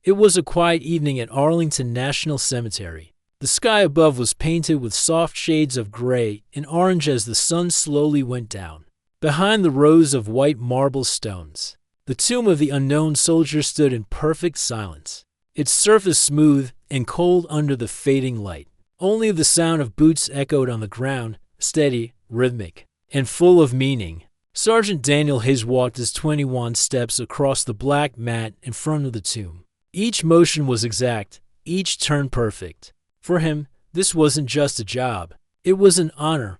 It was a quiet evening at Arlington National Cemetery. The sky above was painted with soft shades of gray and orange as the sun slowly went down. Behind the rows of white marble stones, the tomb of the unknown soldier stood in perfect silence, its surface smooth and cold under the fading light. Only the sound of boots echoed on the ground, steady, rhythmic, and full of meaning. Sergeant Daniel Hayes walked his 21 steps across the black mat in front of the tomb. Each motion was exact, each turn perfect. For him, this wasn't just a job. It was an honor,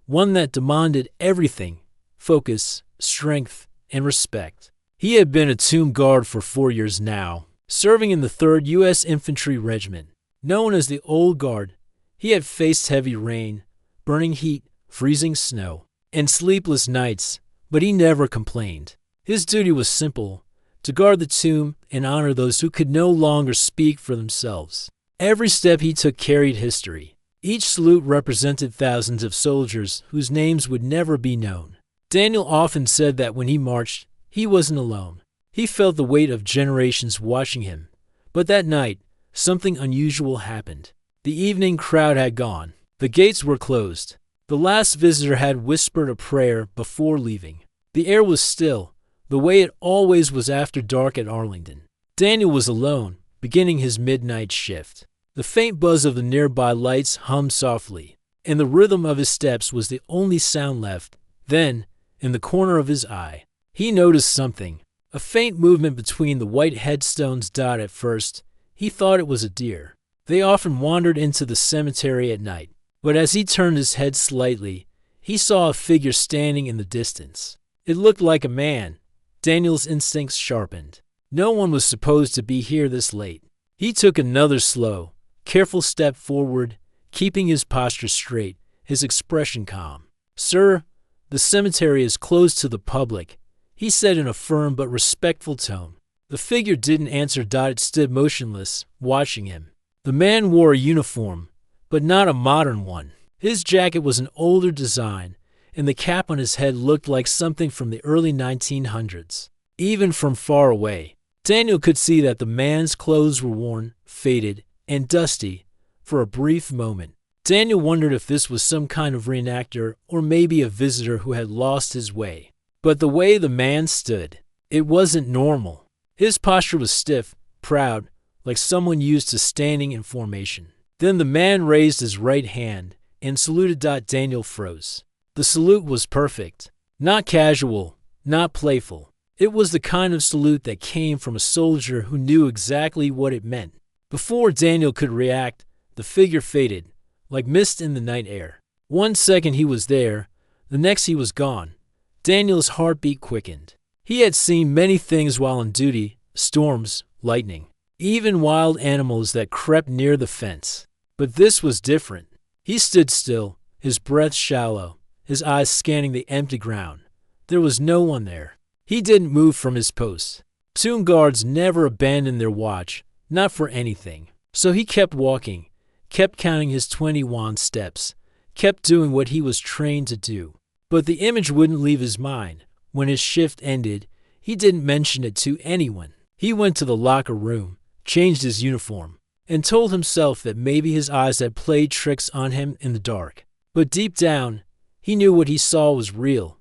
one that demanded everything: focus, strength, and respect. He had been a tomb guard for 4 years now, serving in the 3rd U.S. Infantry Regiment. Known as the Old Guard, he had faced heavy rain, burning heat, freezing snow, and sleepless nights, but he never complained. His duty was simple: to guard the tomb and honor those who could no longer speak for themselves. Every step he took carried history. Each salute represented thousands of soldiers whose names would never be known. Daniel often said that when he marched, he wasn't alone. He felt the weight of generations watching him. But that night, something unusual happened. The evening crowd had gone. The gates were closed. The last visitor had whispered a prayer before leaving. The air was still, the way it always was after dark at Arlington. Daniel was alone, beginning his midnight shift. The faint buzz of the nearby lights hummed softly, and the rhythm of his steps was the only sound left. Then, in the corner of his eye, he noticed something. A faint movement between the white headstones. At first, he thought it was a deer. They often wandered into the cemetery at night. But as he turned his head slightly, he saw a figure standing in the distance. It looked like a man. Daniel's instincts sharpened. No one was supposed to be here this late. He took another slow, careful step forward, keeping his posture straight, his expression calm. "Sir, the cemetery is closed to the public," he said in a firm but respectful tone. The figure didn't answer. It stood motionless, watching him. The man wore a uniform, but not a modern one. His jacket was an older design, and the cap on his head looked like something from the early 1900s. Even from far away, Daniel could see that the man's clothes were worn, faded, and dusty. For a brief moment, Daniel wondered if this was some kind of reenactor or maybe a visitor who had lost his way. But the way the man stood, it wasn't normal. His posture was stiff, proud, like someone used to standing in formation. Then the man raised his right hand and saluted. Daniel froze. The salute was perfect. Not casual, not playful. It was the kind of salute that came from a soldier who knew exactly what it meant. Before Daniel could react, the figure faded, like mist in the night air. 1 second he was there, the next he was gone. Daniel's heartbeat quickened. He had seen many things while on duty: storms, lightning, even wild animals that crept near the fence. But this was different. He stood still, his breath shallow, his eyes scanning the empty ground. There was no one there. He didn't move from his post. Tomb guards never abandoned their watch, not for anything. So he kept walking, kept counting his 21 steps, kept doing what he was trained to do. But the image wouldn't leave his mind. When his shift ended, he didn't mention it to anyone. He went to the locker room, changed his uniform, and told himself that maybe his eyes had played tricks on him in the dark. But deep down, he knew what he saw was real.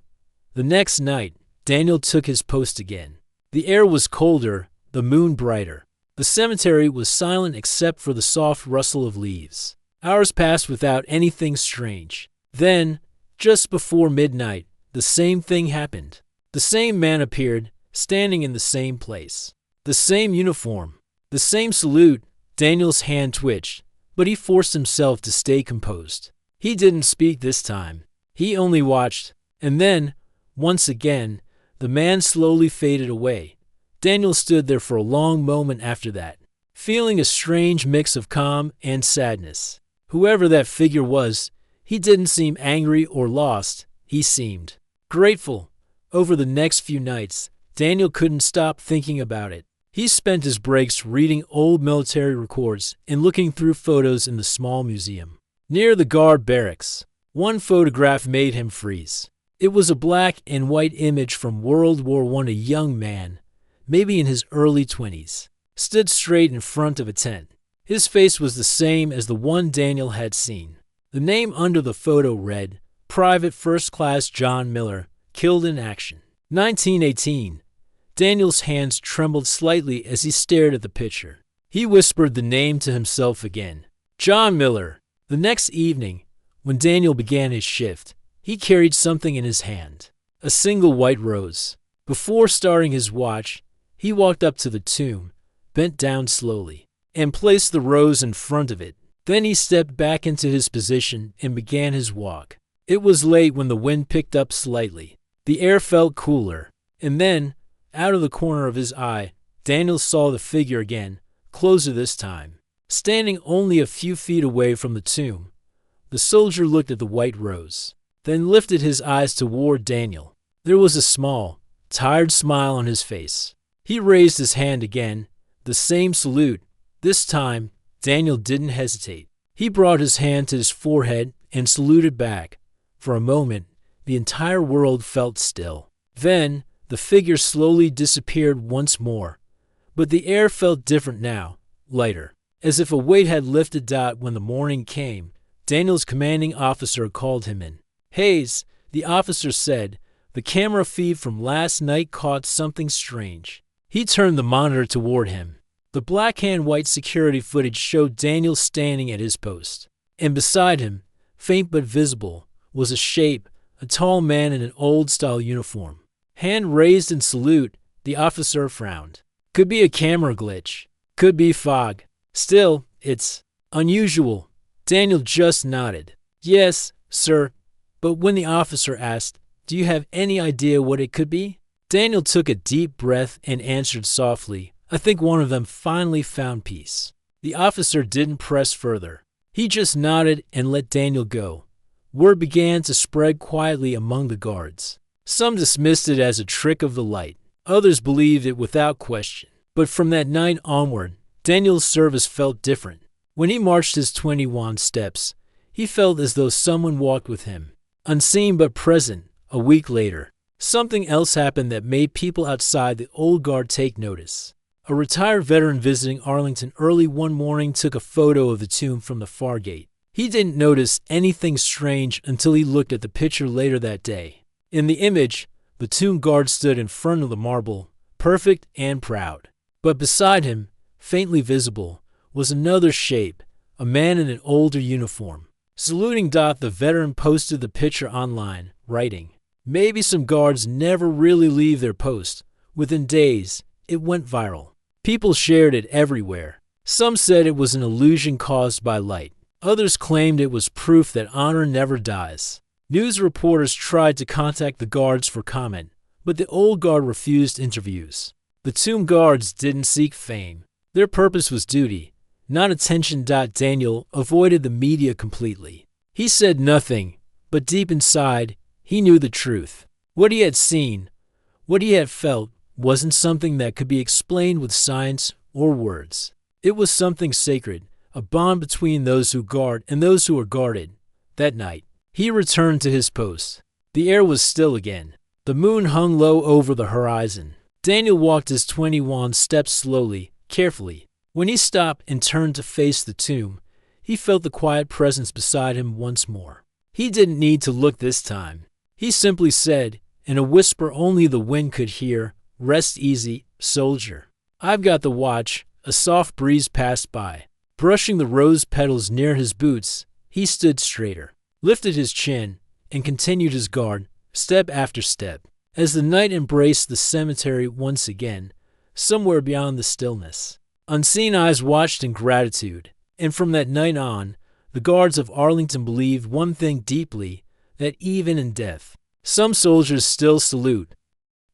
The next night, Daniel took his post again. The air was colder, the moon brighter. The cemetery was silent except for the soft rustle of leaves. Hours passed without anything strange. Then, just before midnight, the same thing happened. The same man appeared, standing in the same place. The same uniform. The same salute. Daniel's hand twitched, but he forced himself to stay composed. He didn't speak this time. He only watched. And then, once again, the man slowly faded away. Daniel stood there for a long moment after that, feeling a strange mix of calm and sadness. Whoever that figure was, he didn't seem angry or lost. He seemed grateful. Over the next few nights, Daniel couldn't stop thinking about it. He spent his breaks reading old military records and looking through photos in the small museum. Near the guard barracks, one photograph made him freeze. It was a black and white image from World War I, a young man, maybe in his early 20s. stood straight in front of a tent. His face was the same as the one Daniel had seen. The name under the photo read, Private First Class John Miller, killed in action. 1918. Daniel's hands trembled slightly as he stared at the picture. He whispered the name to himself again. John Miller. The next evening, when Daniel began his shift, he carried something in his hand. A single white rose. Before starting his watch, he walked up to the tomb, bent down slowly, and placed the rose in front of it. Then he stepped back into his position and began his walk. It was late when the wind picked up slightly. The air felt cooler. And then, out of the corner of his eye, Daniel saw the figure again, closer this time. Standing only a few feet away from the tomb, the soldier looked at the white rose, then lifted his eyes toward Daniel. There was a small, tired smile on his face. He raised his hand again, the same salute. This time, Daniel didn't hesitate. He brought his hand to his forehead and saluted back. For a moment, the entire world felt still. Then, the figure slowly disappeared once more. But the air felt different now, lighter. As if a weight had lifted. When the morning came, Daniel's commanding officer called him in. Hayes, the officer said, the camera feed from last night caught something strange. He turned the monitor toward him. The black and white security footage showed Daniel standing at his post. And beside him, faint but visible, was a shape, a tall man in an old-style uniform. Hand raised in salute, the officer frowned. Could be a camera glitch. Could be fog. Still, it's unusual. Daniel just nodded. Yes, sir. But when the officer asked, do you have any idea what it could be? Daniel took a deep breath and answered softly, I think one of them finally found peace. The officer didn't press further. He just nodded and let Daniel go. Word began to spread quietly among the guards. Some dismissed it as a trick of the light. Others believed it without question. But from that night onward, Daniel's service felt different. When he marched his 21 steps, he felt as though someone walked with him. Unseen but present, a week later, something else happened that made people outside the old guard take notice. A retired veteran visiting Arlington early one morning took a photo of the tomb from the far gate. He didn't notice anything strange until he looked at the picture later that day. In the image, the tomb guard stood in front of the marble, perfect and proud. But beside him, faintly visible, was another shape, a man in an older uniform. Saluting, the veteran posted the picture online, writing, Maybe some guards never really leave their post. Within days, it went viral. People shared it everywhere. Some said it was an illusion caused by light. Others claimed it was proof that honor never dies. News reporters tried to contact the guards for comment, but the old guard refused interviews. The tomb guards didn't seek fame. Their purpose was duty, not attention. Daniel avoided the media completely. He said nothing, but deep inside, he knew the truth. What he had seen, what he had felt, wasn't something that could be explained with science or words. It was something sacred, a bond between those who guard and those who are guarded. That night, he returned to his post. The air was still again. The moon hung low over the horizon. Daniel walked his 21 steps slowly, carefully. When he stopped and turned to face the tomb, he felt the quiet presence beside him once more. He didn't need to look this time. He simply said, in a whisper only the wind could hear, Rest easy, soldier. I've got the watch. A soft breeze passed by. Brushing the rose petals near his boots, he stood straighter, lifted his chin, and continued his guard, step after step. As the night embraced the cemetery once again, somewhere beyond the stillness, unseen eyes watched in gratitude. And from that night on, the guards of Arlington believed one thing deeply, that even in death, some soldiers still salute.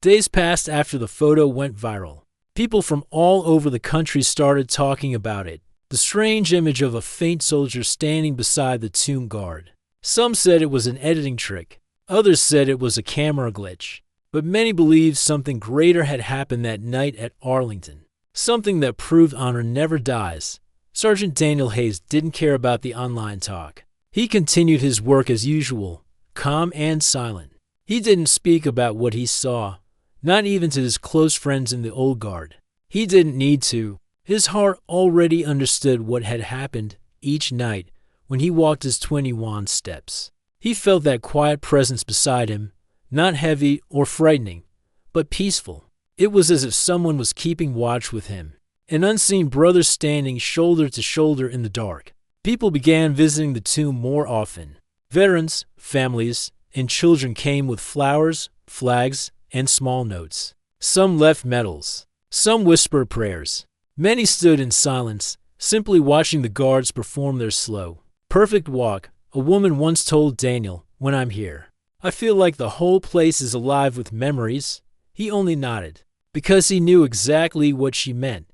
Days passed after the photo went viral. People from all over the country started talking about it. The strange image of a faint soldier standing beside the tomb guard. Some said it was an editing trick. Others said it was a camera glitch. But many believed something greater had happened that night at Arlington. Something that proved honor never dies. Sergeant Daniel Hayes didn't care about the online talk. He continued his work as usual, calm and silent. He didn't speak about what he saw, not even to his close friends in the old guard. He didn't need to. His heart already understood what had happened each night when he walked his 21 steps. He felt that quiet presence beside him, not heavy or frightening, but peaceful. It was as if someone was keeping watch with him, an unseen brother standing shoulder to shoulder in the dark. People began visiting the tomb more often. Veterans, families, and children came with flowers, flags, and small notes. Some left medals. Some whispered prayers. Many stood in silence, simply watching the guards perform their slow, perfect walk. A woman once told Daniel, "When I'm here, I feel like the whole place is alive with memories." He only nodded, because he knew exactly what she meant,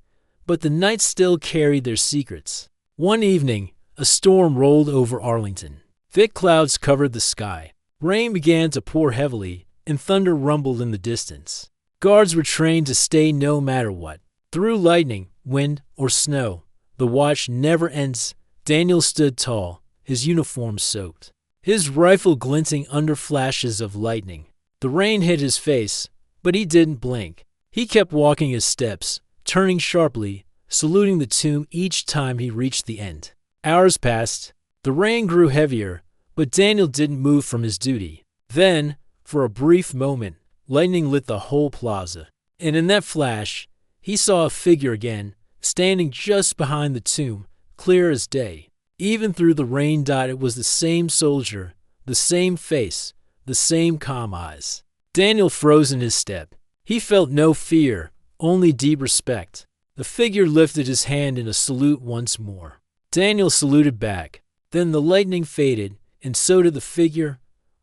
but the night still carried their secrets. One evening, a storm rolled over Arlington. Thick clouds covered the sky. Rain began to pour heavily, and thunder rumbled in the distance. Guards were trained to stay no matter what. Through lightning, wind, or snow, the watch never ends. Daniel stood tall, his uniform soaked, his rifle glinting under flashes of lightning. The rain hit his face, but he didn't blink. He kept walking his steps, turning sharply, saluting the tomb each time he reached the end. Hours passed. The rain grew heavier, but Daniel didn't move from his duty. Then, for a brief moment, lightning lit the whole plaza, and in that flash, he saw a figure again, standing just behind the tomb, clear as day. Even through the rain dot, it was the same soldier, the same face, the same calm eyes. Daniel froze in his step. He felt no fear, only deep respect. The figure lifted his hand in a salute once more. Daniel saluted back. Then the lightning faded, and so did the figure.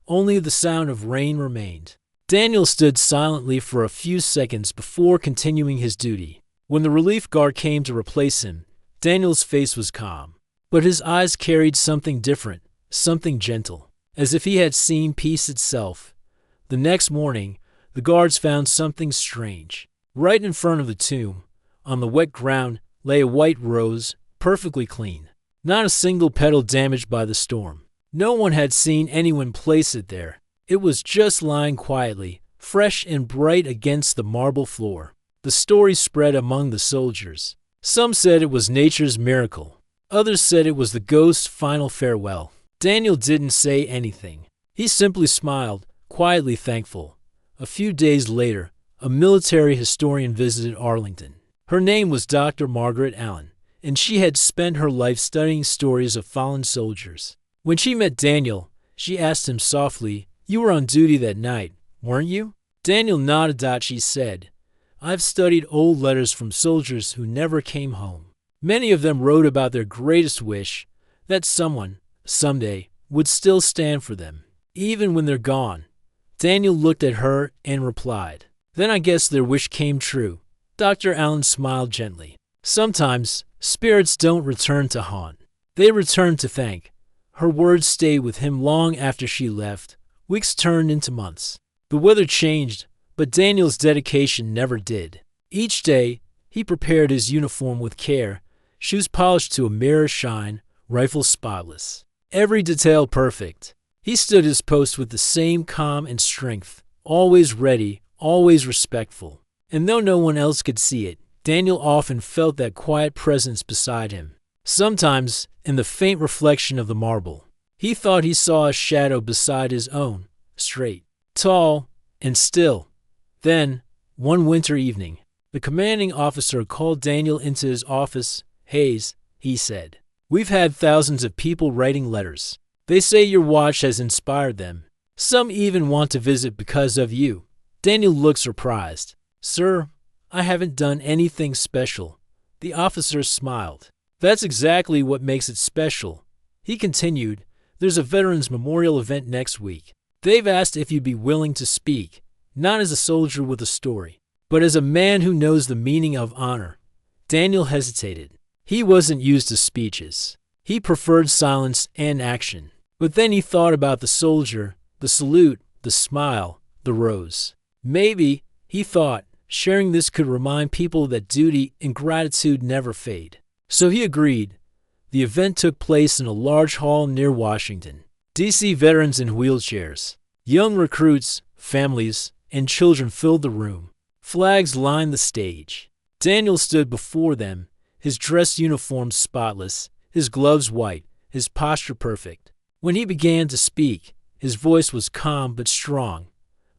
Only the sound of rain remained. Daniel stood silently for a few seconds before continuing his duty. When the relief guard came to replace him, Daniel's face was calm, but his eyes carried something different, something gentle, as if he had seen peace itself. The next morning, the guards found something strange. Right in front of the tomb, on the wet ground, lay a white rose, perfectly clean. Not a single petal damaged by the storm. No one had seen anyone place it there. It was just lying quietly, fresh and bright against the marble floor. The story spread among the soldiers. Some said it was nature's miracle. Others said it was the ghost's final farewell. Daniel didn't say anything. He simply smiled, quietly thankful. A few days later, a military historian visited Arlington. Her name was Dr. Margaret Allen, and she had spent her life studying stories of fallen soldiers. When she met Daniel, she asked him softly, "You were on duty that night, weren't you?" Daniel nodded. She said, "I've studied old letters from soldiers who never came home. Many of them wrote about their greatest wish, that someone, someday, would still stand for them, even when they're gone." Daniel looked at her and replied, "Then I guess their wish came true." Dr. Allen smiled gently. Sometimes, spirits don't return to haunt. They return to thank. Her words stayed with him long after she left. Weeks turned into months. The weather changed, but Daniel's dedication never did. Each day, he prepared his uniform with care, shoes polished to a mirror shine, rifle spotless. Every detail perfect. He stood his post with the same calm and strength, always ready, always respectful. And though no one else could see it, Daniel often felt that quiet presence beside him. Sometimes, in the faint reflection of the marble, he thought he saw a shadow beside his own, straight, tall, and still. Then, one winter evening, the commanding officer called Daniel into his office. "Hayes," he said, "we've had thousands of people writing letters. They say your watch has inspired them. Some even want to visit because of you." Daniel looked surprised. "Sir, I haven't done anything special." The officer smiled. "That's exactly what makes it special." He continued, "There's a Veterans Memorial event next week. They've asked if you'd be willing to speak, not as a soldier with a story, but as a man who knows the meaning of honor." Daniel hesitated. He wasn't used to speeches. He preferred silence and action. But then he thought about the soldier, the salute, the smile, the rose. Maybe, he thought, sharing this could remind people that duty and gratitude never fade. So he agreed. The event took place in a large hall near Washington. D.C. veterans in wheelchairs, young recruits, families, and children filled the room. Flags lined the stage. Daniel stood before them, his dress uniform spotless, his gloves white, his posture perfect. When he began to speak, his voice was calm but strong.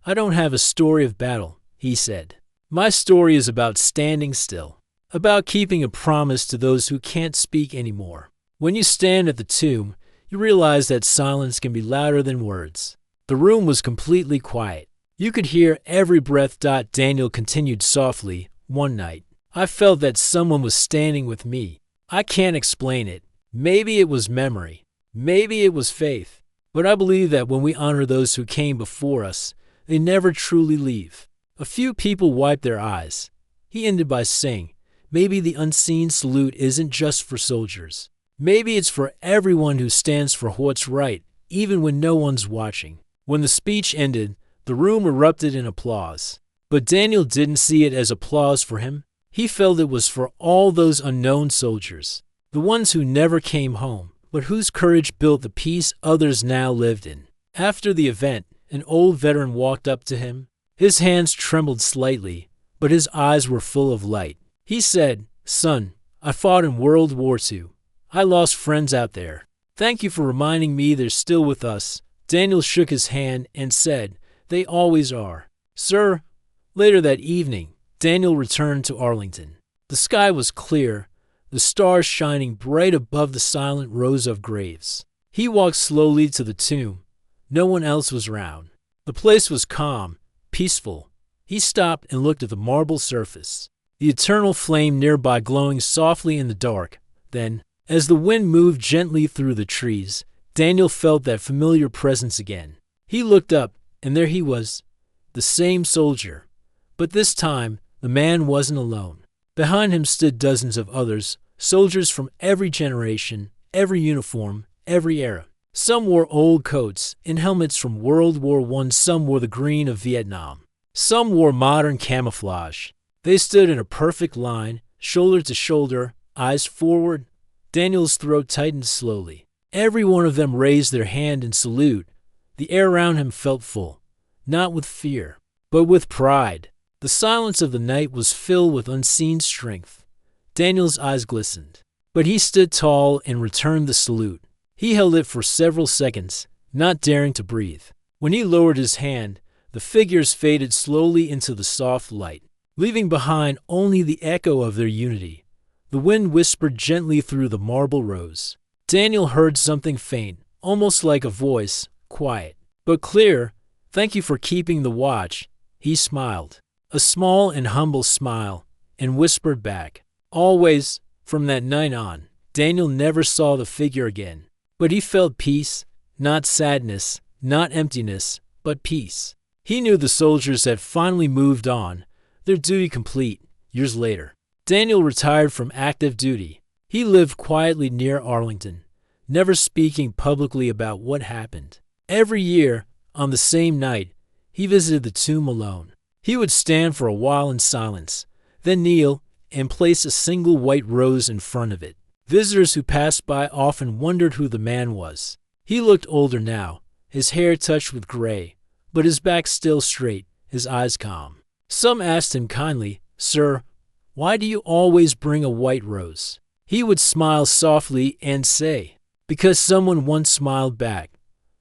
"I don't have a story of battle," he said. "My story is about standing still, about keeping a promise to those who can't speak anymore. When you stand at the tomb, you realize that silence can be louder than words." The room was completely quiet. You could hear every breath. Daniel continued softly. "One night, I felt that someone was standing with me. I can't explain it. Maybe it was memory. Maybe it was faith. But I believe that when we honor those who came before us, they never truly leave." A few people wiped their eyes. He ended by saying, "Maybe the unseen salute isn't just for soldiers. Maybe it's for everyone who stands for what's right, even when no one's watching." When the speech ended, the room erupted in applause. But Daniel didn't see it as applause for him. He felt it was for all those unknown soldiers, the ones who never came home, but whose courage built the peace others now lived in. After the event, an old veteran walked up to him. His hands trembled slightly, but his eyes were full of light. He said, "Son, I fought in World War II. I lost friends out there. Thank you for reminding me they're still with us." Daniel shook his hand and said, "They always are, sir." Later that evening, Daniel returned to Arlington. The sky was clear, the stars shining bright above the silent rows of graves. He walked slowly to the tomb. No one else was around. The place was calm, peaceful. He stopped and looked at the marble surface, the eternal flame nearby glowing softly in the dark. Then, as the wind moved gently through the trees, Daniel felt that familiar presence again. He looked up, and there he was, the same soldier. But this time, the man wasn't alone. Behind him stood dozens of others, soldiers from every generation, every uniform, every era. Some wore old coats and helmets from World War I. Some wore the green of Vietnam. Some wore modern camouflage. They stood in a perfect line, shoulder to shoulder, eyes forward. Daniel's throat tightened slowly. Every one of them raised their hand in salute. The air around him felt full, not with fear, but with pride. The silence of the night was filled with unseen strength. Daniel's eyes glistened, but he stood tall and returned the salute. He held it for several seconds, not daring to breathe. When he lowered his hand, the figures faded slowly into the soft light, leaving behind only the echo of their unity. The wind whispered gently through the marble rows. Daniel heard something faint, almost like a voice, quiet, but clear. "Thank you for keeping the watch." He smiled, a small and humble smile, and whispered back, "Always." From that night on, Daniel never saw the figure again, but he felt peace, not sadness, not emptiness, but peace. He knew the soldiers had finally moved on, their duty complete. Years later, Daniel retired from active duty. He lived quietly near Arlington, never speaking publicly about what happened. Every year, on the same night, he visited the tomb alone. He would stand for a while in silence, then kneel and place a single white rose in front of it. Visitors who passed by often wondered who the man was. He looked older now, his hair touched with gray, but his back still straight, his eyes calm. Some asked him kindly, "Sir, why do you always bring a white rose?" He would smile softly and say, "Because someone once smiled back."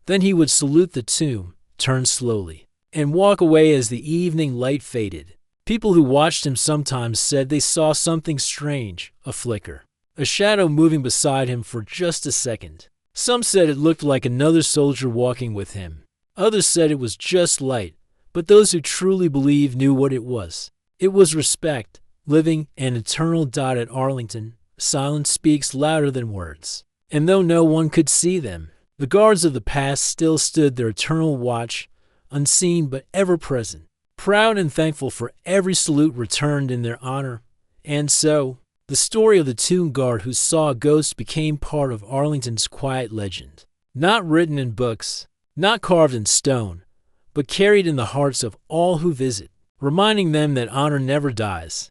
Then he would salute the tomb, turn slowly, and walk away as the evening light faded. People who watched him sometimes said they saw something strange, a flicker, a shadow moving beside him for just a second. Some said it looked like another soldier walking with him. Others said it was just light, but those who truly believed knew what it was. It was respect, living and eternal. At Arlington, silence speaks louder than words. And though no one could see them, the guards of the past still stood their eternal watch, unseen but ever present, proud and thankful for every salute returned in their honor. And so, the story of the tomb guard who saw a ghost became part of Arlington's quiet legend. Not written in books, not carved in stone, but carried in the hearts of all who visit, reminding them that honor never dies.